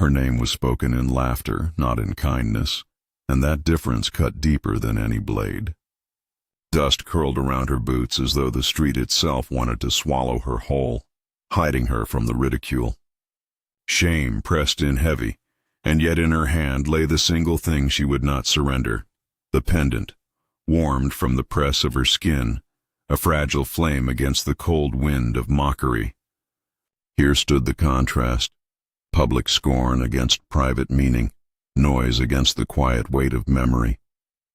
Her name was spoken in laughter, not in kindness, and that difference cut deeper than any blade. Dust curled around her boots as though the street itself wanted to swallow her whole, hiding her from the ridicule. Shame pressed in heavy, and yet in her hand lay the single thing she would not surrender, the pendant, warmed from the press of her skin, a fragile flame against the cold wind of mockery. Here stood the contrast, public scorn against private meaning, noise against the quiet weight of memory.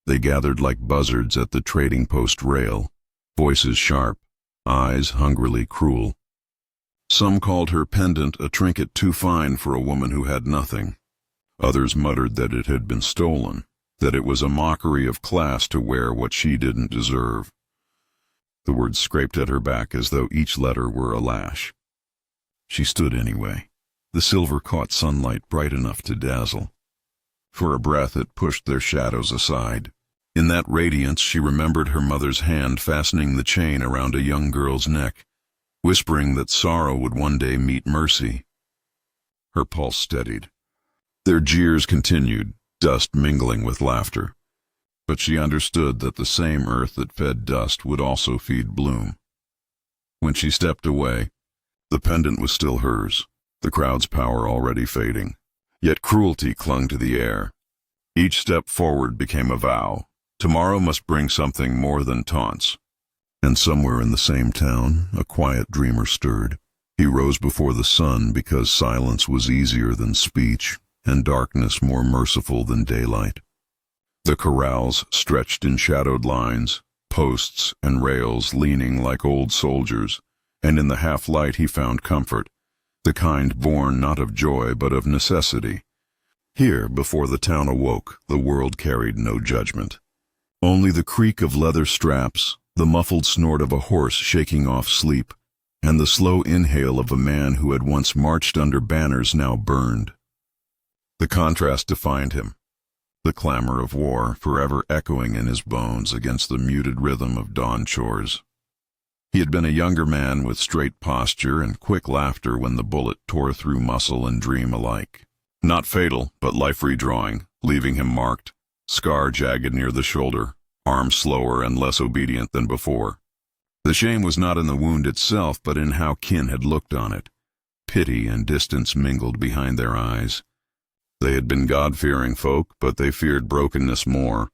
They gathered like buzzards at the trading post rail, voices sharp, eyes hungrily cruel. Some called her pendant a trinket too fine for a woman who had nothing. Others muttered that it had been stolen, that it was a mockery of class to wear what she didn't deserve. The words scraped at her back as though each letter were a lash. She stood anyway. The silver caught sunlight bright enough to dazzle. For a breath it pushed their shadows aside. In that radiance she remembered her mother's hand fastening the chain around a young girl's neck, whispering that sorrow would one day meet mercy. Her pulse steadied. Their jeers continued, dust mingling with laughter. But she understood that the same earth that fed dust would also feed bloom. When she stepped away, the pendant was still hers, the crowd's power already fading. Yet cruelty clung to the air. Each step forward became a vow. Tomorrow must bring something more than taunts. And somewhere in the same town, a quiet dreamer stirred. He rose before the sun because silence was easier than speech, and darkness more merciful than daylight. The corrals stretched in shadowed lines, posts and rails leaning like old soldiers, and in the half-light he found comfort, the kind born not of joy but of necessity. Here, before the town awoke, the world carried no judgment. Only the creak of leather straps, the muffled snort of a horse shaking off sleep, and the slow inhale of a man who had once marched under banners now burned. The contrast defined him, the clamor of war forever echoing in his bones against the muted rhythm of dawn chores. He had been a younger man with straight posture and quick laughter when the bullet tore through muscle and dream alike. Not fatal, but life-redrawing, leaving him marked, scar jagged near the shoulder, arm slower and less obedient than before. The shame was not in the wound itself, but in how kin had looked on it. Pity and distance mingled behind their eyes. They had been God-fearing folk, but they feared brokenness more.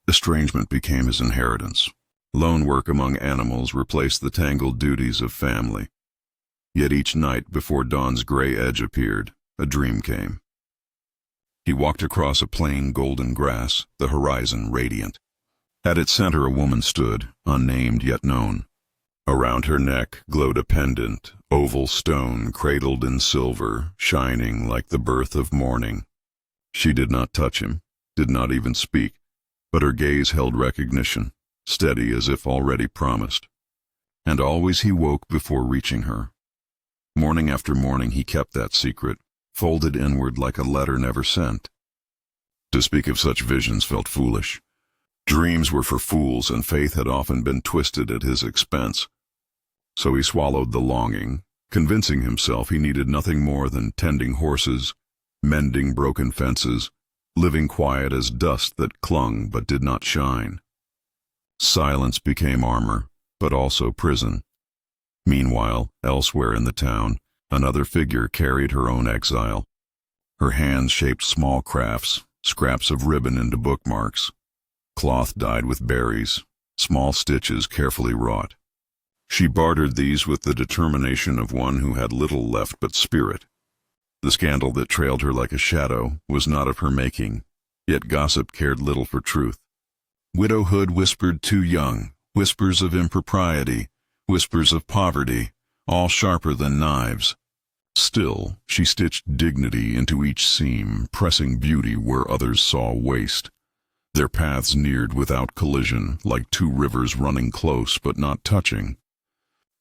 Estrangement became his inheritance. Lone work among animals replaced the tangled duties of family. Yet each night before dawn's gray edge appeared, a dream came. He walked across a plain golden grass, the horizon radiant. At its center a woman stood, unnamed yet known. Around her neck glowed a pendant, oval stone cradled in silver, shining like the birth of morning. She did not touch him, did not even speak, but her gaze held recognition, steady as if already promised. And always he woke before reaching her. Morning after morning he kept that secret, folded inward like a letter never sent. To speak of such visions felt foolish. Dreams were for fools, and faith had often been twisted at his expense. So he swallowed the longing, convincing himself he needed nothing more than tending horses, mending broken fences, living quiet as dust that clung but did not shine. Silence became armor, but also prison. Meanwhile, elsewhere in the town, another figure carried her own exile. Her hands shaped small crafts, scraps of ribbon into bookmarks, cloth dyed with berries, small stitches carefully wrought. She bartered these with the determination of one who had little left but spirit. The scandal that trailed her like a shadow was not of her making, yet gossip cared little for truth. Widowhood whispered too young, whispers of impropriety, whispers of poverty, all sharper than knives. Still, she stitched dignity into each seam, pressing beauty where others saw waste. Their paths neared without collision, like two rivers running close but not touching.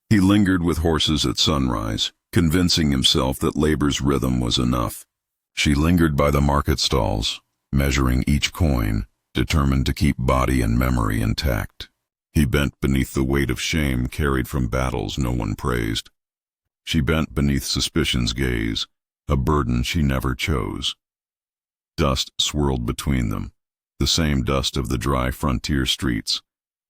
He lingered with horses at sunrise, convincing himself that labor's rhythm was enough. She lingered by the market stalls, measuring each coin, determined to keep body and memory intact. He bent beneath the weight of shame carried from battles no one praised. She bent beneath suspicion's gaze, a burden she never chose. Dust swirled between them, the same dust of the dry frontier streets.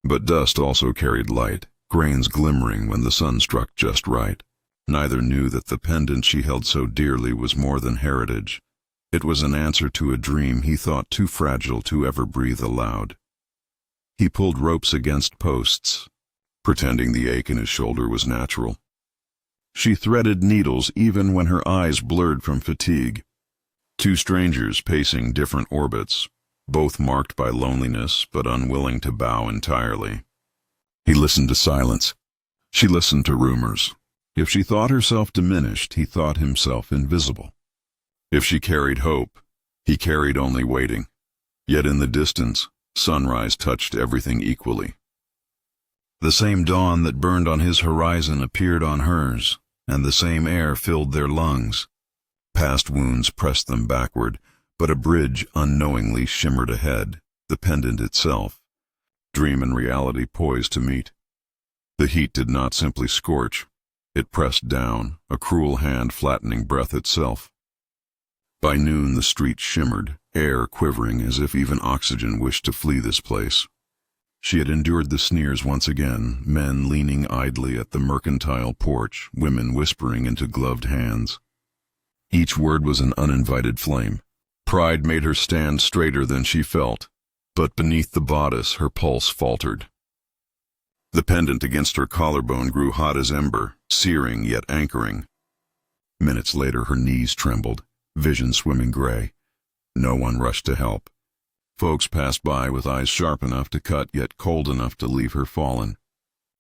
But dust also carried light, grains glimmering when the sun struck just right. Neither knew that the pendant she held so dearly was more than heritage. It was an answer to a dream he thought too fragile to ever breathe aloud. He pulled ropes against posts, pretending the ache in his shoulder was natural. She threaded needles even when her eyes blurred from fatigue. Two strangers pacing different orbits, both marked by loneliness but unwilling to bow entirely. He listened to silence. She listened to rumors. If she thought herself diminished, he thought himself invisible. If she carried hope, he carried only waiting. Yet in the distance, sunrise touched everything equally. The same dawn that burned on his horizon appeared on hers, and the same air filled their lungs. Past wounds pressed them backward, but a bridge unknowingly shimmered ahead, the pendant itself. Dream and reality poised to meet. The heat did not simply scorch. It pressed down, a cruel hand flattening breath itself. By noon the street shimmered, air quivering as if even oxygen wished to flee this place. She had endured the sneers once again, men leaning idly at the mercantile porch, women whispering into gloved hands. Each word was an uninvited flame. Pride made her stand straighter than she felt, but beneath the bodice her pulse faltered. The pendant against her collarbone grew hot as ember, searing yet anchoring. Minutes later her knees trembled, vision swimming gray. No one rushed to help. Folks passed by with eyes sharp enough to cut yet cold enough to leave her fallen.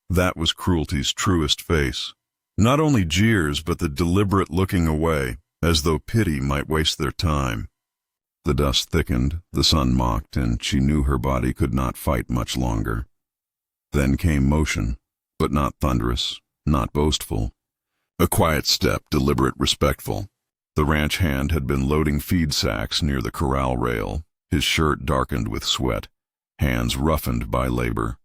That was cruelty's truest face. Not only jeers but the deliberate looking away, as though pity might waste their time. The dust thickened, the sun mocked, and she knew her body could not fight much longer. Then came motion, but not thunderous, not boastful. A quiet step, deliberate, respectful. The ranch hand had been loading feed sacks near the corral rail, his shirt darkened with sweat, hands roughened by labor.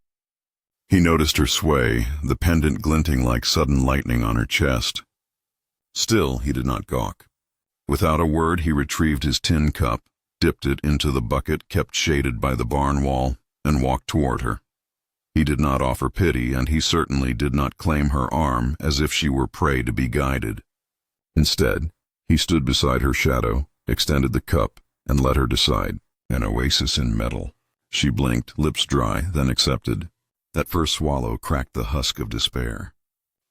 He noticed her sway, the pendant glinting like sudden lightning on her chest. Still, he did not gawk. Without a word, he retrieved his tin cup, dipped it into the bucket kept shaded by the barn wall, and walked toward her. He did not offer pity, and he certainly did not claim her arm as if she were prey to be guided. Instead, he stood beside her shadow, extended the cup, and let her decide. An oasis in metal. She blinked, lips dry, then accepted. That first swallow cracked the husk of despair.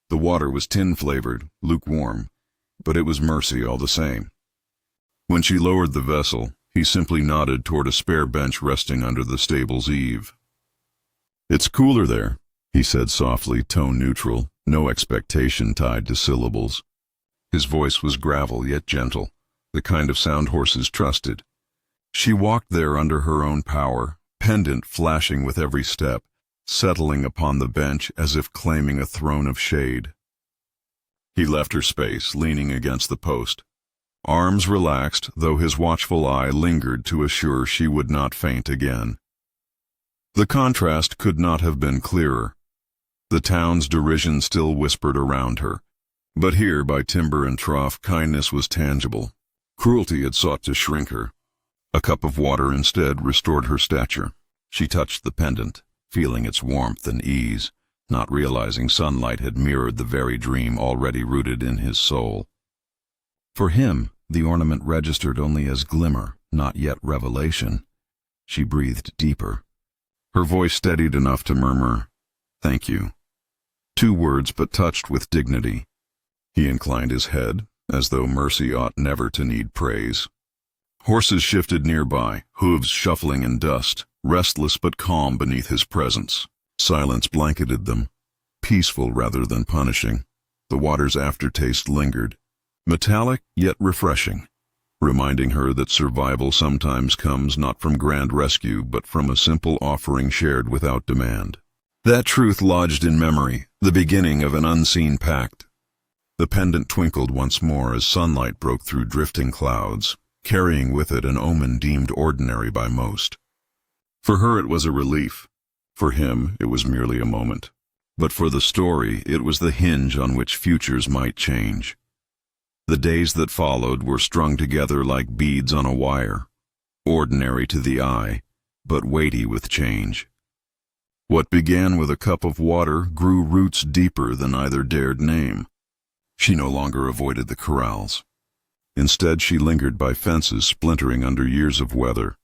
The water was tin-flavored, lukewarm, but it was mercy all the same. When she lowered the vessel, he simply nodded toward a spare bench resting under the stable's eave. "It's cooler there," he said softly, tone neutral, no expectation tied to syllables. His voice was gravel yet gentle, the kind of sound horses trusted. She walked there under her own power, pendant flashing with every step, settling upon the bench as if claiming a throne of shade. He left her space, leaning against the post. Arms relaxed, though his watchful eye lingered to assure she would not faint again. The contrast could not have been clearer. The town's derision still whispered around her, but here, by timber and trough, kindness was tangible. Cruelty had sought to shrink her. A cup of water instead restored her stature. She touched the pendant, feeling its warmth and ease, not realizing sunlight had mirrored the very dream already rooted in his soul. For him, the ornament registered only as glimmer, not yet revelation. She breathed deeper. Her voice steadied enough to murmur, "Thank you." 2 words, but touched with dignity. He inclined his head, as though mercy ought never to need praise. Horses shifted nearby, hooves shuffling in dust, restless but calm beneath his presence. Silence blanketed them, peaceful rather than punishing. The water's aftertaste lingered, metallic yet refreshing, reminding her that survival sometimes comes not from grand rescue but from a simple offering shared without demand. That truth lodged in memory, the beginning of an unseen pact. The pendant twinkled once more as sunlight broke through drifting clouds, carrying with it an omen deemed ordinary by most. For her it was a relief. For him it was merely a moment. But for the story it was the hinge on which futures might change. The days that followed were strung together like beads on a wire, ordinary to the eye, but weighty with change. What began with a cup of water grew roots deeper than either dared name. She no longer avoided the corrals. Instead, she lingered by fences splintering under years of weather,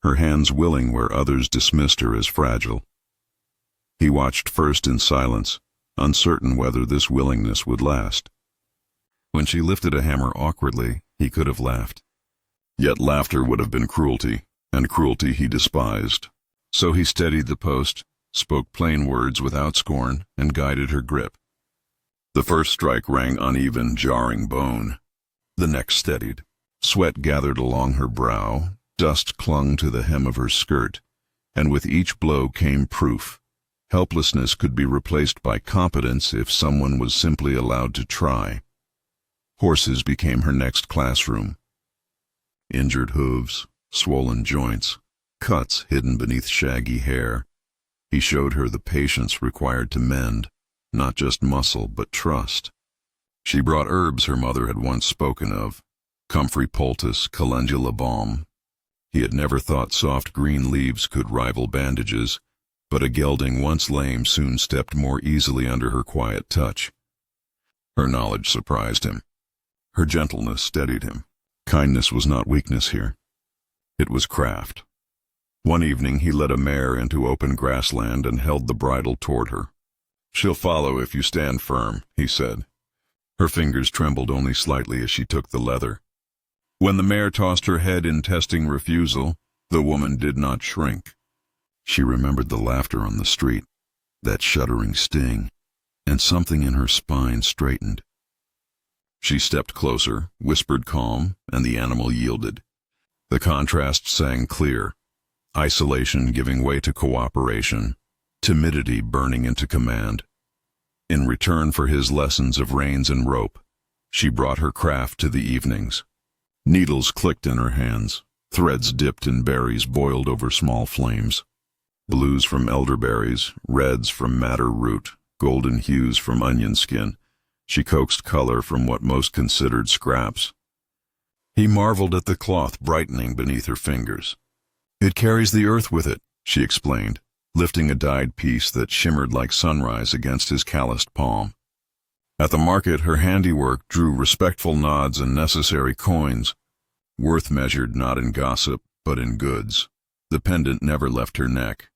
her hands willing where others dismissed her as fragile. He watched first in silence, uncertain whether this willingness would last. When she lifted a hammer awkwardly, he could have laughed. Yet laughter would have been cruelty, and cruelty he despised. So he steadied the post, spoke plain words without scorn, and guided her grip. The first strike rang uneven, jarring bone. The next steadied. Sweat gathered along her brow, dust clung to the hem of her skirt, and with each blow came proof. Helplessness could be replaced by competence if someone was simply allowed to try. Horses became her next classroom. Injured hooves, swollen joints, cuts hidden beneath shaggy hair. He showed her the patience required to mend, not just muscle, but trust. She brought herbs her mother had once spoken of, comfrey poultice, calendula balm. He had never thought soft green leaves could rival bandages, but a gelding once lame soon stepped more easily under her quiet touch. Her knowledge surprised him. Her gentleness steadied him. Kindness was not weakness here. It was craft. One evening he led a mare into open grassland and held the bridle toward her. "She'll follow if you stand firm," he said. Her fingers trembled only slightly as she took the leather. When the mare tossed her head in testing refusal, the woman did not shrink. She remembered the laughter on the street, that shuddering sting, and something in her spine straightened. She stepped closer, whispered calm, and the animal yielded. The contrast sang clear, isolation giving way to cooperation, timidity burning into command. In return for his lessons of reins and rope, she brought her craft to the evenings. Needles clicked in her hands, threads dipped in berries boiled over small flames. Blues from elderberries, reds from madder root, golden hues from onion skin. She coaxed color from what most considered scraps. He marveled at the cloth brightening beneath her fingers. "It carries the earth with it," she explained, lifting a dyed piece that shimmered like sunrise against his calloused palm. At the market, her handiwork drew respectful nods and necessary coins, worth measured not in gossip, but in goods. The pendant never left her neck.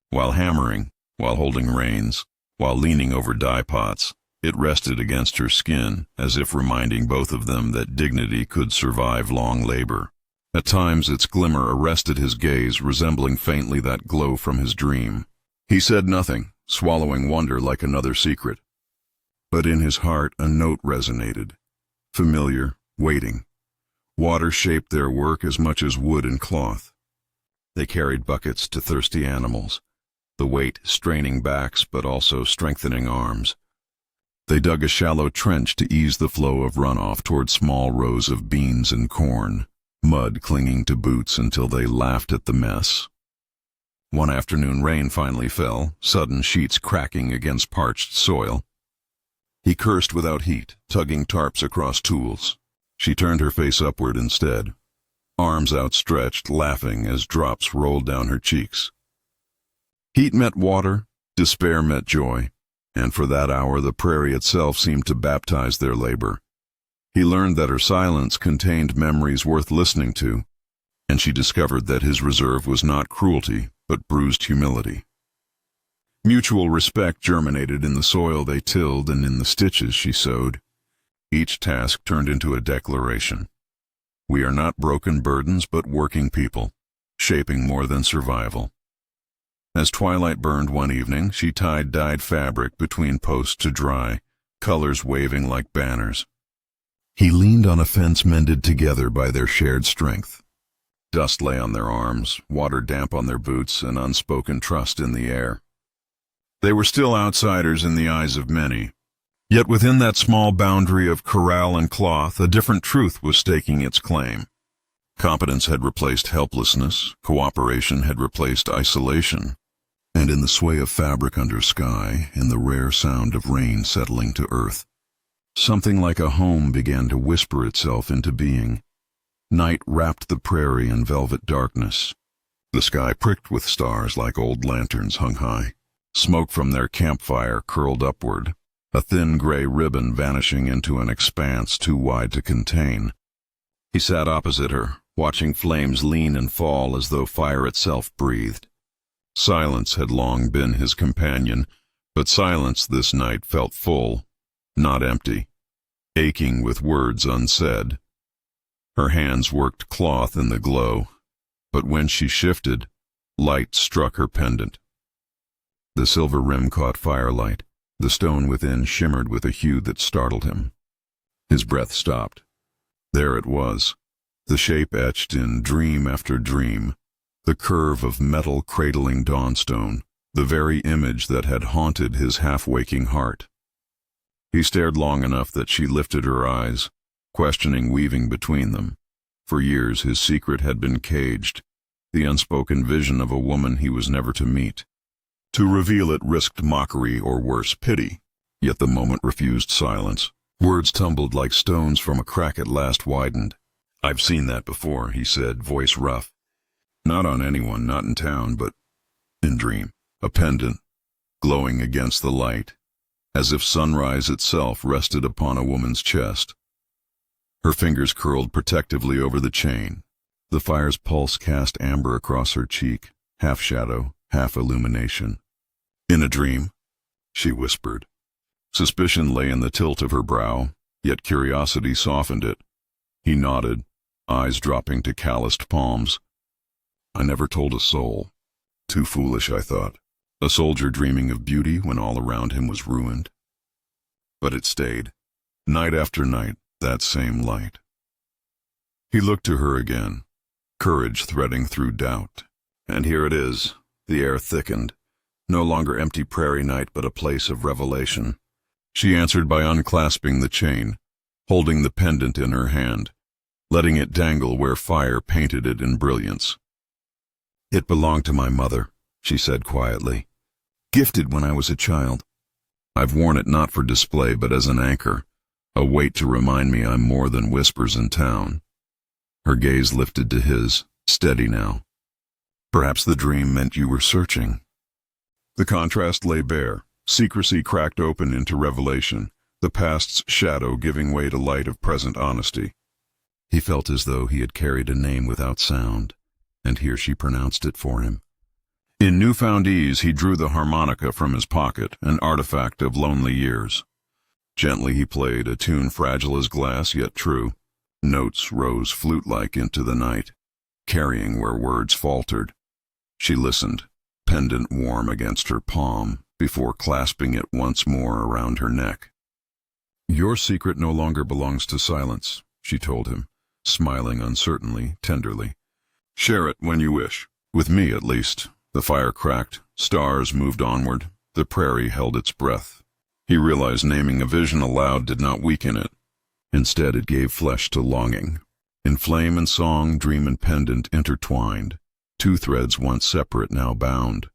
While hammering, while holding reins, while leaning over dye pots, it rested against her skin, as if reminding both of them that dignity could survive long labor. At times its glimmer arrested his gaze, resembling faintly that glow from his dream. He said nothing, swallowing wonder like another secret. But in his heart a note resonated, familiar, waiting. Water shaped their work as much as wood and cloth. They carried buckets to thirsty animals, the weight straining backs but also strengthening arms. They dug a shallow trench to ease the flow of runoff toward small rows of beans and corn, mud clinging to boots until they laughed at the mess. One afternoon rain finally fell, sudden sheets cracking against parched soil. He cursed without heat, tugging tarps across tools. She turned her face upward instead, arms outstretched, laughing as drops rolled down her cheeks. Heat met water, despair met joy, and for that hour the prairie itself seemed to baptize their labor. He learned that her silence contained memories worth listening to, and she discovered that his reserve was not cruelty, but bruised humility. Mutual respect germinated in the soil they tilled and in the stitches she sewed. Each task turned into a declaration. We are not broken burdens, but working people, shaping more than survival. As twilight burned one evening, she tied dyed fabric between posts to dry, colors waving like banners. He leaned on a fence mended together by their shared strength. Dust lay on their arms, water damp on their boots, and unspoken trust in the air. They were still outsiders in the eyes of many. Yet within that small boundary of corral and cloth, a different truth was staking its claim. Competence had replaced helplessness, cooperation had replaced isolation, and in the sway of fabric under sky, in the rare sound of rain settling to earth, Something like a home began to whisper itself into being. Night wrapped the prairie in velvet darkness. The sky pricked with stars like old lanterns hung high. Smoke from their campfire curled upward, a thin gray ribbon vanishing into an expanse too wide to contain. He sat opposite her, watching flames lean and fall as though fire itself breathed. Silence had long been his companion, but silence this night felt full, not empty, aching with words unsaid. Her hands worked cloth in the glow, but when she shifted, light struck her pendant. The silver rim caught firelight. The stone within shimmered with a hue that startled him. His breath stopped. There it was, the shape etched in dream after dream, the curve of metal cradling dawnstone, the very image that had haunted his half-waking heart. He stared long enough that she lifted her eyes, questioning weaving between them. For years his secret had been caged, the unspoken vision of a woman he was never to meet. To reveal it risked mockery or worse, pity, yet the moment refused silence. Words tumbled like stones from a crack at last widened. "I've seen that before," he said, voice rough. "Not on anyone, not in town, but in dream. A pendant, glowing against the light, as if sunrise itself rested upon a woman's chest." Her fingers curled protectively over the chain. The fire's pulse cast amber across her cheek, half shadow, half illumination. "In a dream?" she whispered. Suspicion lay in the tilt of her brow, yet curiosity softened it. He nodded, eyes dropping to calloused palms. "I never told a soul. Too foolish, I thought. A soldier dreaming of beauty when all around him was ruined. But it stayed. Night after night, that same light." He looked to her again, courage threading through doubt. "And here it is." The air thickened. No longer empty prairie night, but a place of revelation. She answered by unclasping the chain, holding the pendant in her hand, letting it dangle where fire painted it in brilliance. "It belonged to my mother," she said quietly. "Gifted when I was a child. I've worn it not for display, but as an anchor, a weight to remind me I'm more than whispers in town." Her gaze lifted to his, steady now. "Perhaps the dream meant you were searching." The contrast lay bare. Secrecy cracked open into revelation, the past's shadow giving way to light of present honesty. He felt as though he had carried a name without sound, and here she pronounced it for him. In newfound ease, he drew the harmonica from his pocket, an artifact of lonely years. Gently he played, a tune fragile as glass, yet true. Notes rose flute-like into the night, carrying where words faltered. She listened, pendant warm against her palm, before clasping it once more around her neck. "Your secret no longer belongs to silence," she told him, smiling uncertainly, tenderly. "Share it when you wish. With me, at least." The fire cracked, stars moved onward, the prairie held its breath. He realized naming a vision aloud did not weaken it. Instead, it gave flesh to longing. In flame and song, dream and pendant intertwined, two threads once separate now bound.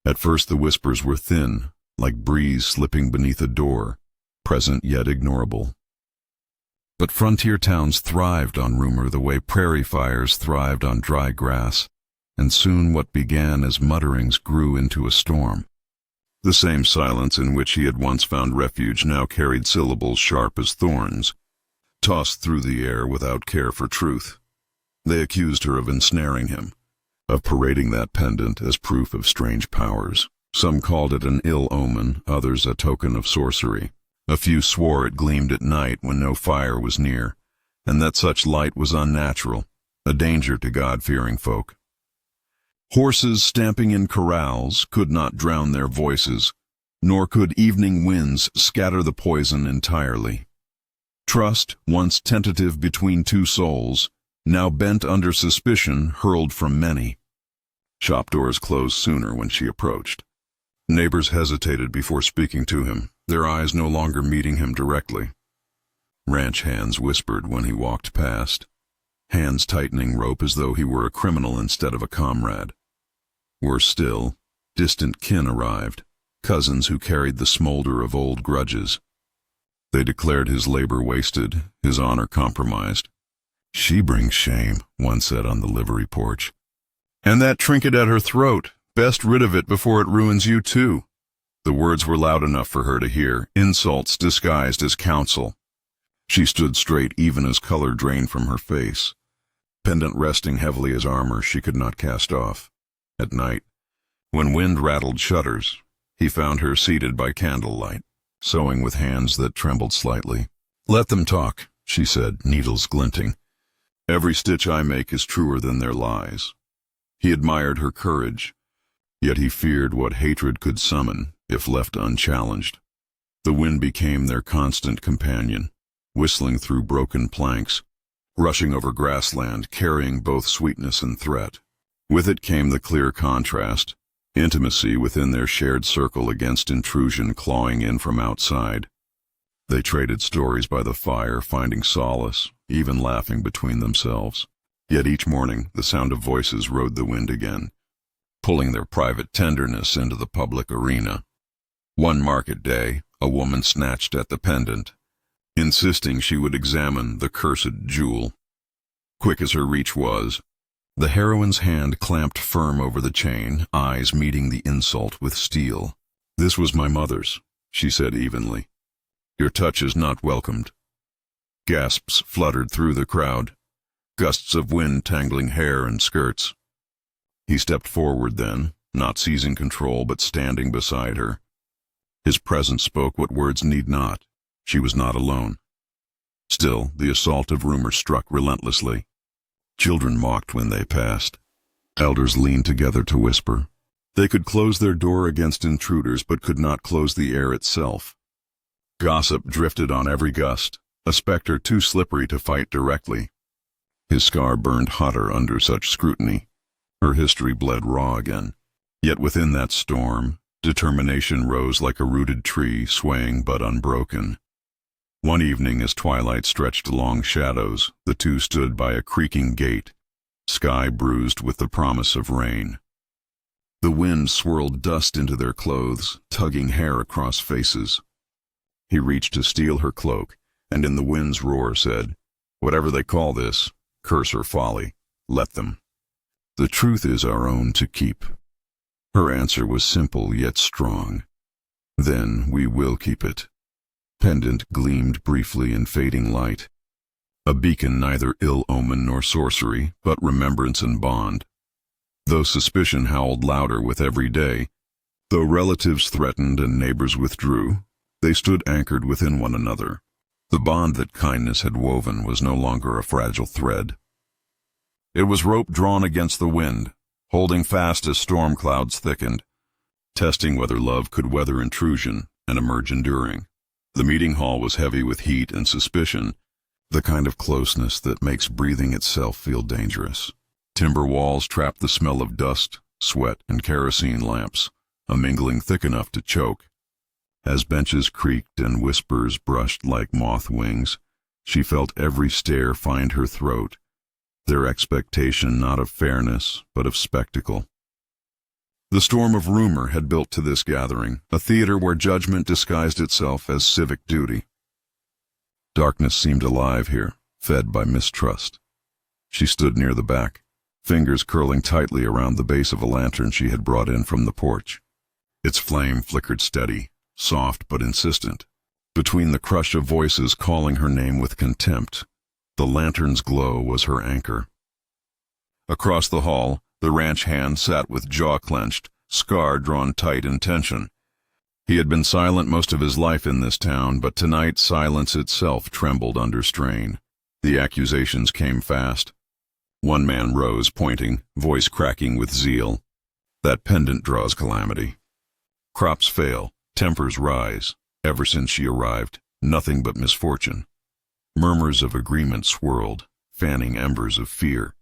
At first the whispers were thin, like breeze slipping beneath a door, present yet ignorable. But frontier towns thrived on rumor the way prairie fires thrived on dry grass, and soon what began as mutterings grew into a storm. The same silence in which he had once found refuge now carried syllables sharp as thorns, tossed through the air without care for truth. They accused her of ensnaring him, of parading that pendant as proof of strange powers. Some called it an ill omen, others a token of sorcery. A few swore it gleamed at night when no fire was near, and that such light was unnatural, a danger to God-fearing folk. Horses stamping in corrals could not drown their voices, nor could evening winds scatter the poison entirely. Trust, once tentative between two souls, now bent under suspicion, hurled from many. Shop doors closed sooner when she approached. Neighbors hesitated before speaking to him, their eyes no longer meeting him directly. Ranch hands whispered when he walked past, hands tightening rope as though he were a criminal instead of a comrade. Worse still, distant kin arrived, cousins who carried the smolder of old grudges. They declared his labor wasted, his honor compromised. "She brings shame," one said on the livery porch. "And that trinket at her throat, best rid of it before it ruins you too." The words were loud enough for her to hear, insults disguised as counsel. She stood straight even as color drained from her face, pendant resting heavily as armor she could not cast off. At night, when wind rattled shutters, he found her seated by candlelight, sewing with hands that trembled slightly. "Let them talk," she said, needles glinting. "Every stitch I make is truer than their lies." He admired her courage, yet he feared what hatred could summon if left unchallenged. The wind became their constant companion, whistling through broken planks, rushing over grassland, carrying both sweetness and threat. With it came the clear contrast, intimacy within their shared circle against intrusion clawing in from outside. They traded stories by the fire, finding solace, even laughing between themselves. Yet each morning the sound of voices rode the wind again, pulling their private tenderness into the public arena. One market day, a woman snatched at the pendant, insisting she would examine the cursed jewel. Quick as her reach was, the heroine's hand clamped firm over the chain, eyes meeting the insult with steel. "This was my mother's," she said evenly. "Your touch is not welcomed." Gasps fluttered through the crowd, gusts of wind tangling hair and skirts. He stepped forward then, not seizing control but standing beside her. His presence spoke what words need not. She was not alone. Still, the assault of rumor struck relentlessly. Children mocked when they passed. Elders leaned together to whisper. They could close their door against intruders but could not close the air itself. Gossip drifted on every gust, a specter too slippery to fight directly. His scar burned hotter under such scrutiny. Her history bled raw again. Yet within that storm, determination rose like a rooted tree, swaying but unbroken. One evening, as twilight stretched long shadows, the two stood by a creaking gate, sky bruised with the promise of rain. The wind swirled dust into their clothes, tugging hair across faces. He reached to steal her cloak, and in the wind's roar said, "Whatever they call this, curse or folly, let them. The truth is our own to keep." Her answer was simple yet strong. "Then we will keep it." Pendant gleamed briefly in fading light, a beacon neither ill omen nor sorcery, but remembrance and bond. Though suspicion howled louder with every day, though relatives threatened and neighbors withdrew, they stood anchored within one another. The bond that kindness had woven was no longer a fragile thread. It was rope drawn against the wind, holding fast as storm clouds thickened, testing whether love could weather intrusion and emerge enduring. The meeting hall was heavy with heat and suspicion, the kind of closeness that makes breathing itself feel dangerous. Timber walls trapped the smell of dust, sweat, and kerosene lamps, a mingling thick enough to choke. As benches creaked and whispers brushed like moth wings, she felt every stare find her throat, their expectation not of fairness, but of spectacle. The storm of rumor had built to this gathering, a theater where judgment disguised itself as civic duty. Darkness seemed alive here, fed by mistrust. She stood near the back, fingers curling tightly around the base of a lantern she had brought in from the porch. Its flame flickered steady, soft but insistent. Between the crush of voices calling her name with contempt, the lantern's glow was her anchor. Across the hall, the ranch hand sat with jaw clenched, scar drawn tight in tension. He had been silent most of his life in this town, but tonight silence itself trembled under strain. The accusations came fast. One man rose, pointing, voice cracking with zeal. "That pendant draws calamity. Crops fail, tempers rise. Ever since she arrived, nothing but misfortune." Murmurs of agreement swirled, fanning embers of fear.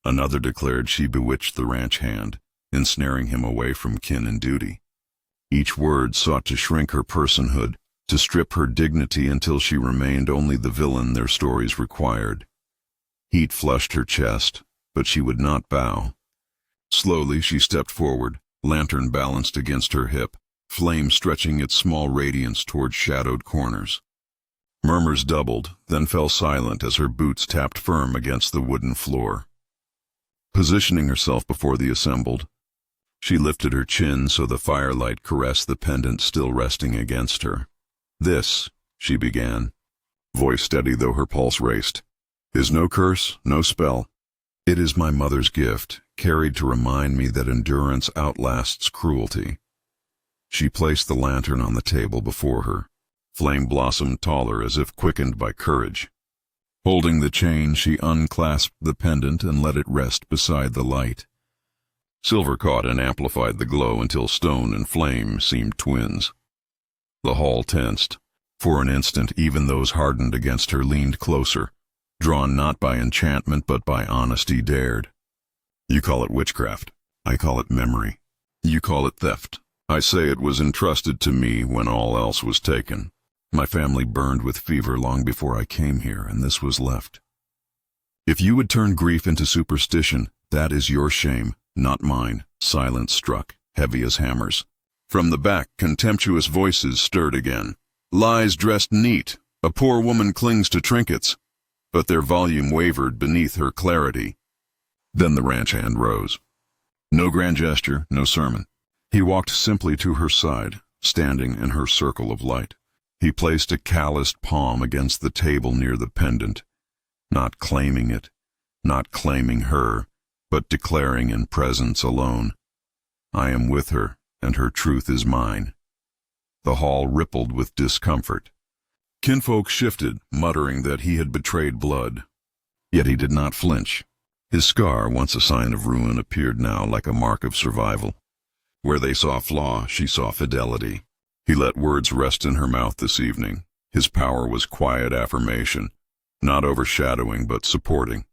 Another declared she bewitched the ranch hand, ensnaring him away from kin and duty. Each word sought to shrink her personhood, to strip her dignity until she remained only the villain their stories required. Heat flushed her chest, but she would not bow. Slowly she stepped forward, lantern balanced against her hip, flame stretching its small radiance toward shadowed corners. Murmurs doubled, then fell silent as her boots tapped firm against the wooden floor. Positioning herself before the assembled, she lifted her chin so the firelight caressed the pendant still resting against her. "This," she began, voice steady though her pulse raced, "is no curse, no spell. It is my mother's gift, carried to remind me that endurance outlasts cruelty." She placed the lantern on the table before her. Flame blossomed taller as if quickened by courage. Holding the chain, she unclasped the pendant and let it rest beside the light. Silver caught and amplified the glow until stone and flame seemed twins. The hall tensed. For an instant, even those hardened against her leaned closer, drawn not by enchantment but by honesty dared. "You call it witchcraft. I call it memory. You call it theft. I say it was entrusted to me when all else was taken. My family burned with fever long before I came here, and this was left. If you would turn grief into superstition, that is your shame, not mine." Silence struck, heavy as hammers. From the back, contemptuous voices stirred again. "Lies dressed neat. A poor woman clings to trinkets." But their volume wavered beneath her clarity. Then the ranch hand rose. No grand gesture, no sermon. He walked simply to her side, standing in her circle of light. He placed a calloused palm against the table near the pendant, not claiming it, not claiming her, but declaring in presence alone, "I am with her, and her truth is mine." The hall rippled with discomfort. Kinfolk shifted, muttering that he had betrayed blood. Yet he did not flinch. His scar, once a sign of ruin, appeared now like a mark of survival. Where they saw flaw, she saw fidelity. He let words rest in her mouth this evening. His power was quiet affirmation, not overshadowing but supporting.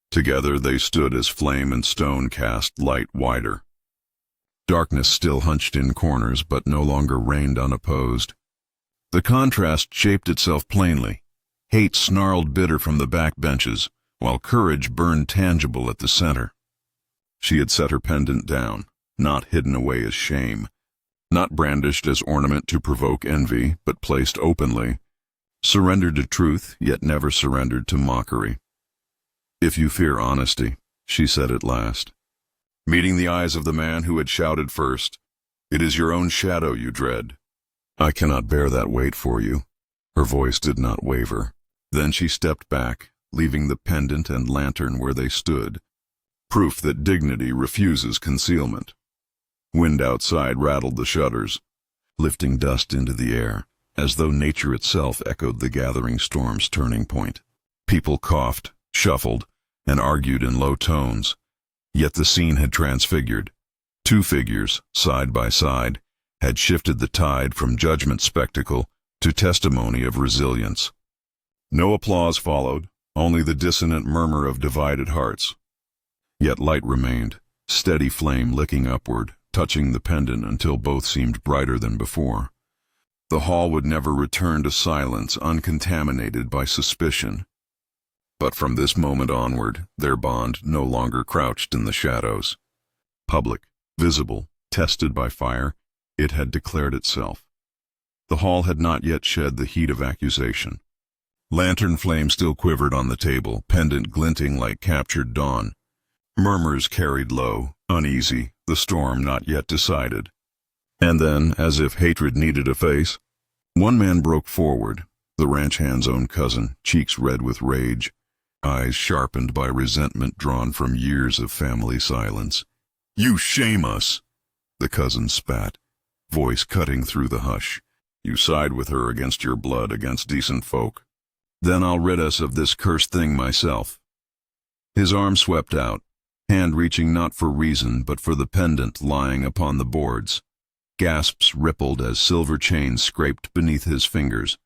Together they stood as flame and stone cast light wider. Darkness still hunched in corners, but no longer reigned unopposed. The contrast shaped itself plainly. Hate snarled bitter from the back benches, while courage burned tangible at the center. She had set her pendant down, not hidden away as shame, not brandished as ornament to provoke envy, but placed openly, surrendered to truth, yet never surrendered to mockery. "If you fear honesty," she said at last, meeting the eyes of the man who had shouted first, "it is your own shadow you dread. I cannot bear that weight for you." Her voice did not waver. Then she stepped back, leaving the pendant and lantern where they stood, proof that dignity refuses concealment. Wind outside rattled the shutters, lifting dust into the air, as though nature itself echoed the gathering storm's turning point. People coughed, shuffled, and argued in low tones, yet the scene had transfigured. Two figures, side by side, had shifted the tide from judgment spectacle to testimony of resilience. No applause followed, only the dissonant murmur of divided hearts. Yet light remained, steady flame licking upward, touching the pendant until both seemed brighter than before. The hall would never return to silence uncontaminated by suspicion. But from this moment onward, their bond no longer crouched in the shadows. Public, visible, tested by fire, it had declared itself. The hall had not yet shed the heat of accusation. Lantern flame still quivered on the table, pendant glinting like captured dawn. Murmurs carried low, uneasy, the storm not yet decided. And then, as if hatred needed a face, one man broke forward, the ranch hand's own cousin, cheeks red with rage, eyes sharpened by resentment drawn from years of family silence. "You shame us," the cousin spat, voice cutting through the hush. "You side with her against your blood, against decent folk. Then I'll rid us of this cursed thing myself." His arm swept out, hand reaching not for reason but for the pendant lying upon the boards. Gasps rippled as silver chains scraped beneath his fingers.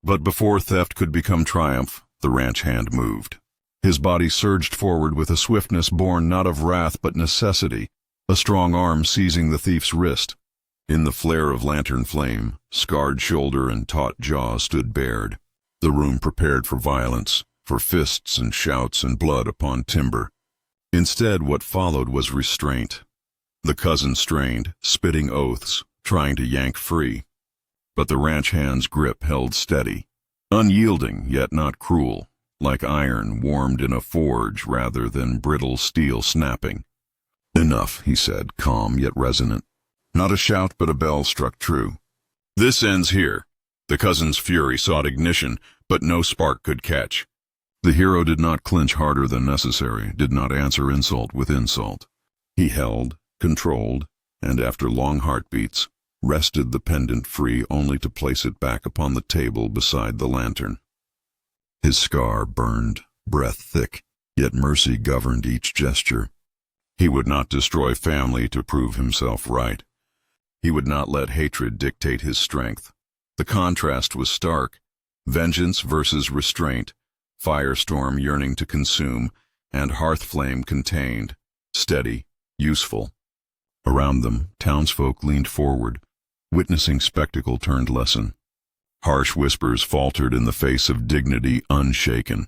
But before theft could become triumph, the ranch hand moved. His body surged forward with a swiftness born not of wrath but necessity, a strong arm seizing the thief's wrist. In the flare of lantern flame, scarred shoulder and taut jaw stood bared. The room prepared for violence, for fists and shouts and blood upon timber. Instead, what followed was restraint. The cousin strained, spitting oaths, trying to yank free. But the ranch hand's grip held steady, unyielding yet not cruel, like iron warmed in a forge rather than brittle steel snapping. "Enough," he said, calm yet resonant. Not a shout, but a bell struck true. "This ends here." The cousin's fury sought ignition, but no spark could catch. The hero did not clinch harder than necessary, did not answer insult with insult. He held, controlled, and after long heartbeats, wrested the pendant free only to place it back upon the table beside the lantern. His scar burned, breath thick, yet mercy governed each gesture. He would not destroy family to prove himself right. He would not let hatred dictate his strength. The contrast was stark. Vengeance versus restraint, firestorm yearning to consume, and hearth flame contained, steady, useful. Around them, townsfolk leaned forward, witnessing spectacle turned lesson. Harsh whispers faltered in the face of dignity unshaken.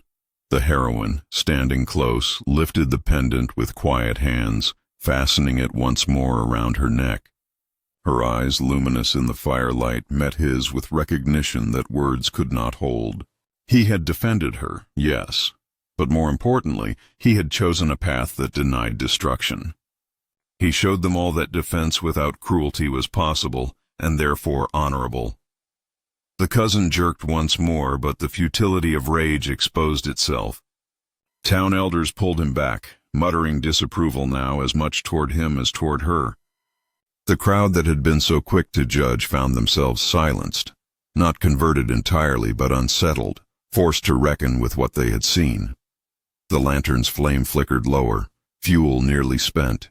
The heroine, standing close, lifted the pendant with quiet hands, fastening it once more around her neck. Her eyes, luminous in the firelight, met his with recognition that words could not hold. He had defended her, yes, but more importantly, he had chosen a path that denied destruction. He showed them all that defense without cruelty was possible, and therefore honorable. The cousin jerked once more, but the futility of rage exposed itself. Town elders pulled him back, muttering disapproval now as much toward him as toward her. The crowd that had been so quick to judge found themselves silenced, not converted entirely but unsettled, forced to reckon with what they had seen. The lantern's flame flickered lower, fuel nearly spent.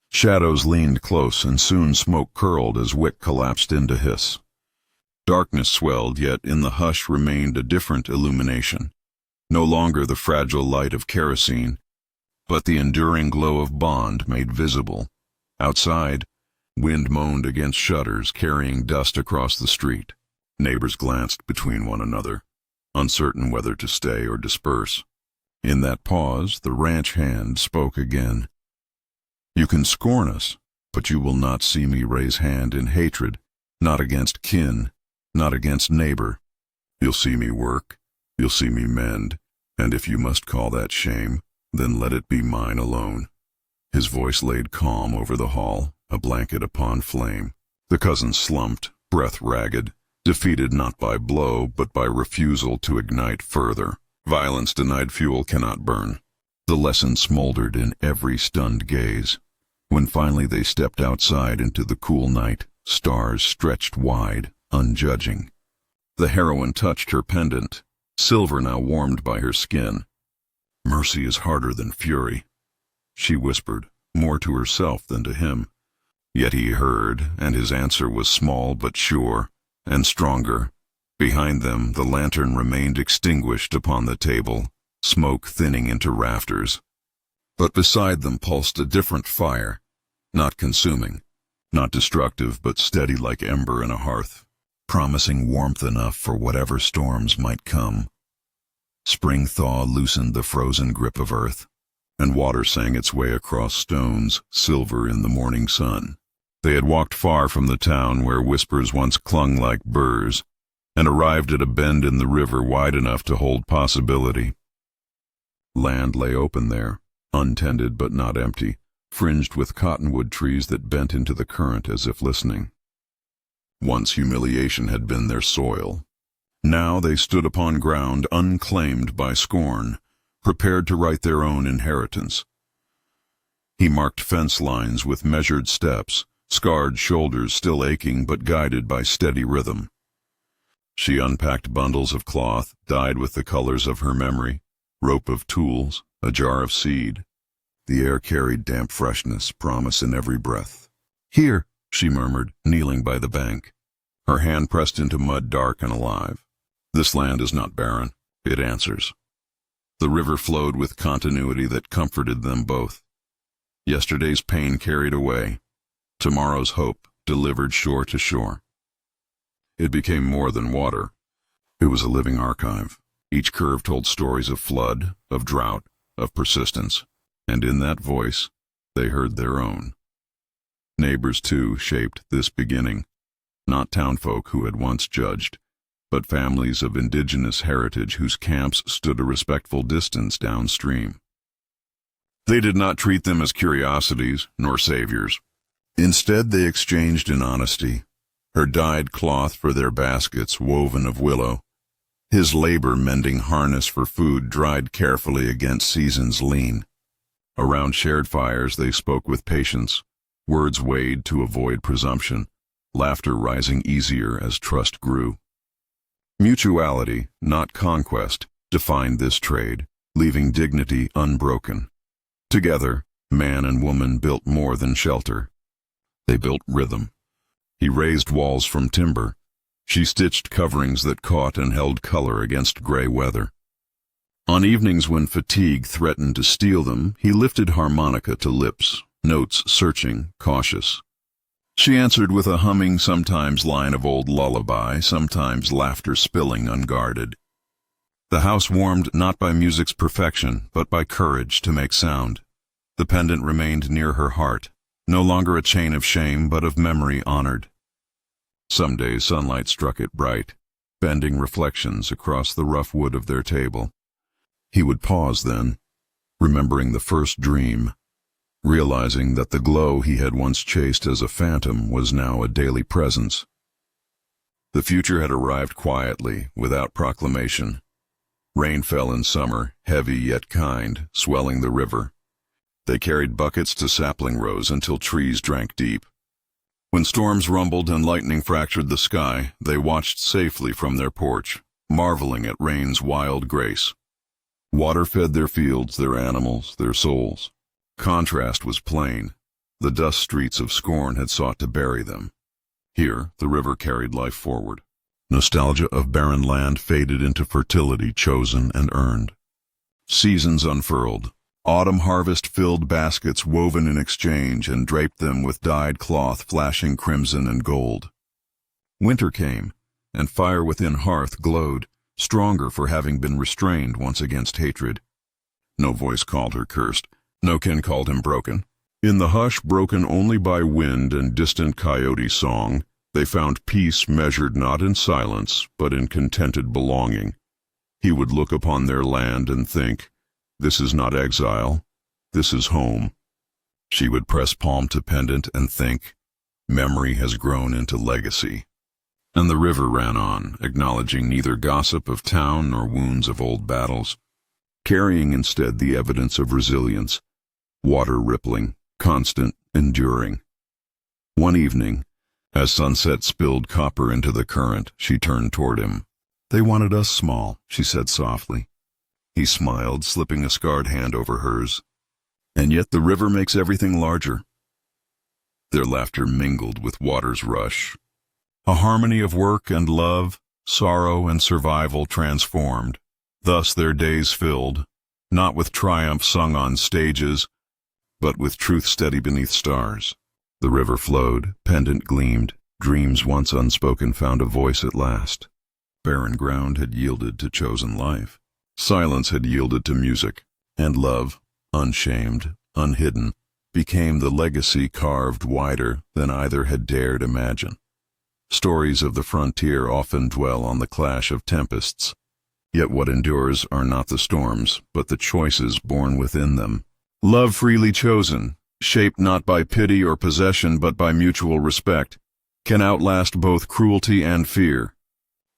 Shadows leaned close, and soon smoke curled as wick collapsed into hiss. Darkness swelled, yet in the hush remained a different illumination. No longer the fragile light of kerosene, but the enduring glow of bond made visible. Outside, wind moaned against shutters, carrying dust across the street. Neighbors glanced between one another, uncertain whether to stay or disperse. In that pause, the ranch hand spoke again. "You can scorn us, but you will not see me raise hand in hatred, not against kin, not against neighbor. You'll see me work, you'll see me mend, and if you must call that shame, then let it be mine alone." His voice laid calm over the hall, a blanket upon flame. The cousin slumped, breath ragged, defeated not by blow but by refusal to ignite further. Violence denied fuel cannot burn. The lesson smoldered in every stunned gaze. When finally they stepped outside into the cool night, stars stretched wide, unjudging. The heroine touched her pendant, silver now warmed by her skin. "Mercy is harder than fury," she whispered, more to herself than to him. Yet he heard, and his answer was small but sure, and stronger. Behind them, the lantern remained extinguished upon the table, smoke thinning into rafters. But beside them pulsed a different fire, not consuming, not destructive, but steady like ember in a hearth, promising warmth enough for whatever storms might come. Spring thaw loosened the frozen grip of earth, and water sang its way across stones, silver in the morning sun. They had walked far from the town where whispers once clung like burrs, and arrived at a bend in the river wide enough to hold possibility. Land lay open there, untended but not empty, fringed with cottonwood trees that bent into the current as if listening. Once humiliation had been their soil. Now they stood upon ground unclaimed by scorn, prepared to write their own inheritance. He marked fence lines with measured steps, scarred shoulders still aching but guided by steady rhythm. She unpacked bundles of cloth, dyed with the colors of her memory, rope of tools, a jar of seed. The air carried damp freshness, promise in every breath. "Here," she murmured, kneeling by the bank. Her hand pressed into mud dark and alive. "This land is not barren, it answers." The river flowed with continuity that comforted them both. Yesterday's pain carried away, tomorrow's hope delivered shore to shore. It became more than water. It was a living archive. Each curve told stories of flood, of drought, of persistence, and in that voice they heard their own. Neighbors, too, shaped this beginning, not townfolk who had once judged, but families of indigenous heritage whose camps stood a respectful distance downstream. They did not treat them as curiosities nor saviors. Instead, they exchanged in honesty, her dyed cloth for their baskets woven of willow, his labor mending harness for food dried carefully against season's lean. Around shared fires they spoke with patience, words weighed to avoid presumption, laughter rising easier as trust grew. Mutuality, not conquest, defined this trade, leaving dignity unbroken. Together, man and woman built more than shelter. They built rhythm. He raised walls from timber. She stitched coverings that caught and held color against gray weather. On evenings when fatigue threatened to steal them, he lifted harmonica to lips, notes searching, cautious. She answered with a humming, sometimes line of old lullaby, sometimes laughter spilling unguarded. The house warmed not by music's perfection, but by courage to make sound. The pendant remained near her heart, no longer a chain of shame, but of memory honored. Some days sunlight struck it bright, bending reflections across the rough wood of their table. He would pause then, remembering the first dream, realizing that the glow he had once chased as a phantom was now a daily presence. The future had arrived quietly, without proclamation. Rain fell in summer, heavy yet kind, swelling the river. They carried buckets to sapling rows until trees drank deep. When storms rumbled and lightning fractured the sky, they watched safely from their porch, marveling at rain's wild grace. Water fed their fields, their animals, their souls. Contrast was plain. The dust streets of scorn had sought to bury them. Here, the river carried life forward. Nostalgia of barren land faded into fertility chosen and earned. Seasons unfurled. Autumn harvest filled baskets woven in exchange and draped them with dyed cloth flashing crimson and gold. Winter came, and fire within hearth glowed, stronger for having been restrained once against hatred. No voice called her cursed, no kin called him broken. In the hush broken only by wind and distant coyote song, they found peace measured not in silence, but in contented belonging. He would look upon their land and think, "This is not exile, this is home." She would press palm to pendant and think, "Memory has grown into legacy." And the river ran on, acknowledging neither gossip of town nor wounds of old battles, carrying instead the evidence of resilience, water rippling, constant, enduring. One evening, as sunset spilled copper into the current, she turned toward him. "They wanted us small," she said softly. He smiled, slipping a scarred hand over hers. "And yet the river makes everything larger." Their laughter mingled with water's rush. A harmony of work and love, sorrow and survival transformed. Thus their days filled, not with triumph sung on stages, but with truth steady beneath stars. The river flowed, pendant gleamed, dreams once unspoken found a voice at last. Barren ground had yielded to chosen life. Silence had yielded to music, and love, unshamed, unhidden, became the legacy carved wider than either had dared imagine. Stories of the frontier often dwell on the clash of tempests, yet what endures are not the storms, but the choices born within them. Love freely chosen, shaped not by pity or possession but by mutual respect, can outlast both cruelty and fear.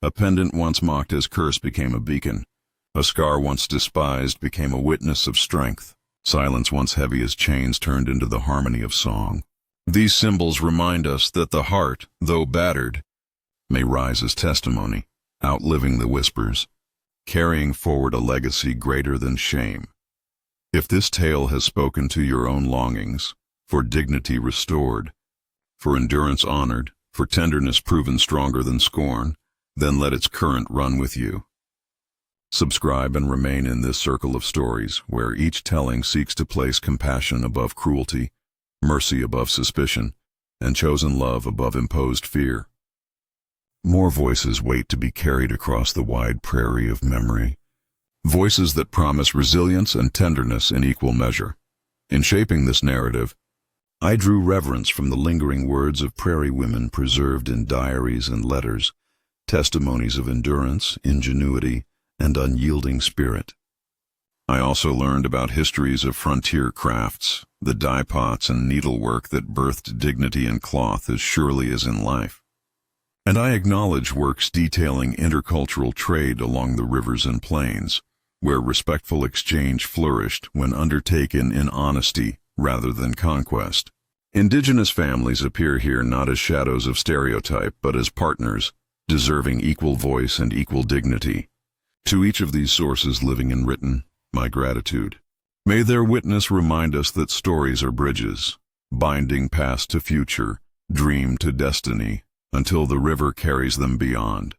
A pendant once mocked as curse became a beacon. A scar once despised became a witness of strength. Silence once heavy as chains turned into the harmony of song. These symbols remind us that the heart, though battered, may rise as testimony, outliving the whispers, carrying forward a legacy greater than shame. If this tale has spoken to your own longings, for dignity restored, for endurance honored, for tenderness proven stronger than scorn, then let its current run with you. Subscribe and remain in this circle of stories, where each telling seeks to place compassion above cruelty, mercy above suspicion, and chosen love above imposed fear. More voices wait to be carried across the wide prairie of memory. Voices that promise resilience and tenderness in equal measure. In shaping this narrative, I drew reverence from the lingering words of prairie women preserved in diaries and letters, testimonies of endurance, ingenuity, and unyielding spirit. I also learned about histories of frontier crafts, the dye pots and needlework that birthed dignity in cloth as surely as in life. And I acknowledge works detailing intercultural trade along the rivers and plains, where respectful exchange flourished when undertaken in honesty rather than conquest. Indigenous families appear here not as shadows of stereotype, but as partners, deserving equal voice and equal dignity. To each of these sources, living and written, my gratitude. May their witness remind us that stories are bridges, binding past to future, dream to destiny, until the river carries them beyond.